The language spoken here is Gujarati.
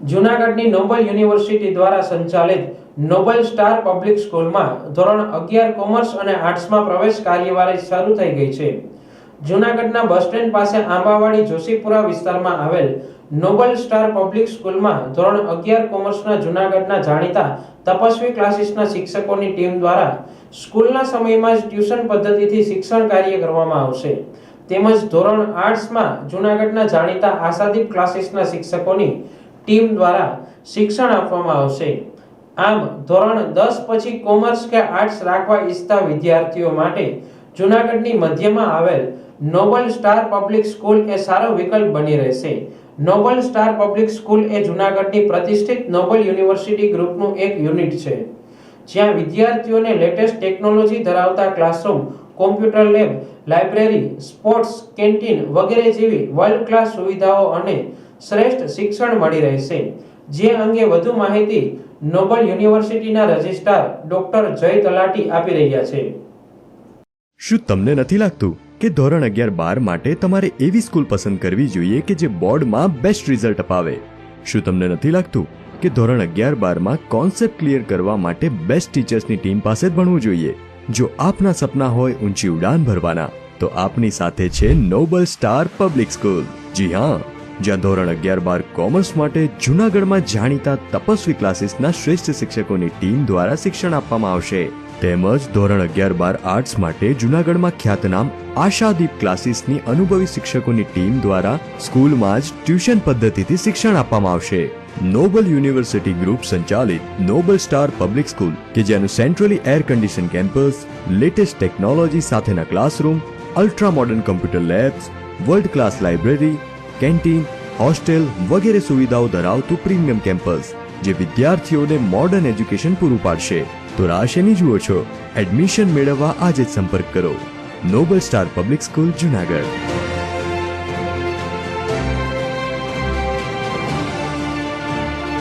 જૂનાગઢની નોબલ યુનિવર્સિટી દ્વારા સંચાલિત નોબલ સ્ટાર પબ્લિક સ્કૂલમાં ધોરણ 11 કોમર્સ અને આર્ટ્સમાં પ્રવેશ કાર્યવાહી શરૂ થઈ ગઈ છે। જૂનાગઢના બસ સ્ટેન્ડ પાસે આંબાવાડી જોશીપુરા વિસ્તારમાં આવેલ નોબલ સ્ટાર પબ્લિક સ્કૂલમાં ધોરણ 11 કોમર્સના જૂનાગઢના જાણીતા તપસ્વી ક્લાસીસના શિક્ષકોની ટીમ દ્વારા સ્કૂલના સમયમાં જ ટ્યુશન પદ્ધતિથી શિક્ષણ કાર્ય કરવામાં આવશે, તેમજ ધોરણ આર્ટ્સમાં જૂનાગઢના જાણીતા આશાદીપ ક્લાસીસના શિક્ષકોની ટીમ દ્વારા શિક્ષણ આપવામાં આવશે। આમ ધોરણ 10 પછી કોમર્સ કે આર્ટ્સ રાખવા ઈચ્છતા વિદ્યાર્થીઓ માટે જૂનાગઢની મધ્યમાં આવેલ નોબલ સ્ટાર પબ્લિક સ્કૂલ એ સારો વિકલ્પ બની રહેશે। નોબલ સ્ટાર પબ્લિક સ્કૂલ એ જૂનાગઢની પ્રતિષ્ઠિત નોબલ યુનિવર્સિટી ગ્રુપનું એક યુનિટ છે, જ્યાં વિદ્યાર્થીઓને લેટેસ્ટ ટેકનોલોજી ધરાવતા classroom, computer lab, library, sports, canteen વગેરે જેવી વર્લ્ડ ક્લાસ સુવિધાઓ અને શ્રેષ્ઠ શિક્ષણ મળી રહેશે। જે અંગે વધુ માહિતી નોબલ યુનિવર્સિટીના રજિસ્ટ્રાર ડોક્ટર જય તલાટી આપી રહ્યા છે। શું તમને નથી લાગતું કે ધોરણ 11-12 માટે તમારે એવી સ્કૂલ પસંદ કરવી જોઈએ કે જે બોર્ડમાં બેસ્ટ રિઝલ્ટ અપાવે? શું તમને નથી લાગતું કે ધોરણ 11-12માં કોન્સેપ્ટ ક્લિયર કરવા માટે બેસ્ટ ટીચર્સની ટીમ પાસે જ ભણવું જોઈએ? જો આપના સપના હોય ઊંચી ઉડાન ભરવાના, તો આપની સાથે છે નોબલ સ્ટાર પબ્લિક સ્કૂલ। જી હા, જ્યાં ધોરણ 11-12 કોમર્સ માટે જૂનાગઢમાં જાણીતા તપસ્વી ક્લાસીસના શ્રેષ્ઠ શિક્ષકોની ટીમ દ્વારા શિક્ષણ આપવામાં આવશે, તેમજ ધોરણ 11-12 આર્ટ્સ માટે જૂનાગઢમાં ખ્યાતનામ આશાદીપ ક્લાસીસની અનુભવી શિક્ષકોની ટીમ દ્વારા સ્કૂલમાં જ ટ્યુશન પદ્ધતિથી શિક્ષણ આપવામાં આવશે। નોબલ યુનિવર્સિટી ગ્રુપ સંચાલિત નોબલ સ્ટાર પબ્લિક સ્કૂલ કે જેનું centrally air condition campus, latest technology સાથેના classroom, ultra modern computer labs, world class library, canteen, hostel વગેરે સુવિધાઓ ધરાવતું પ્રીમિયમ કેમ્પસ, જે વિદ્યાર્થીઓને મોડર્ન એજ્યુકેશન પૂરું પાડશે। તો રાહ શેની જુઓ છો? એડમિશન મેળવવા આજે જ સંપર્ક કરો। Noble star public school, Junagadh.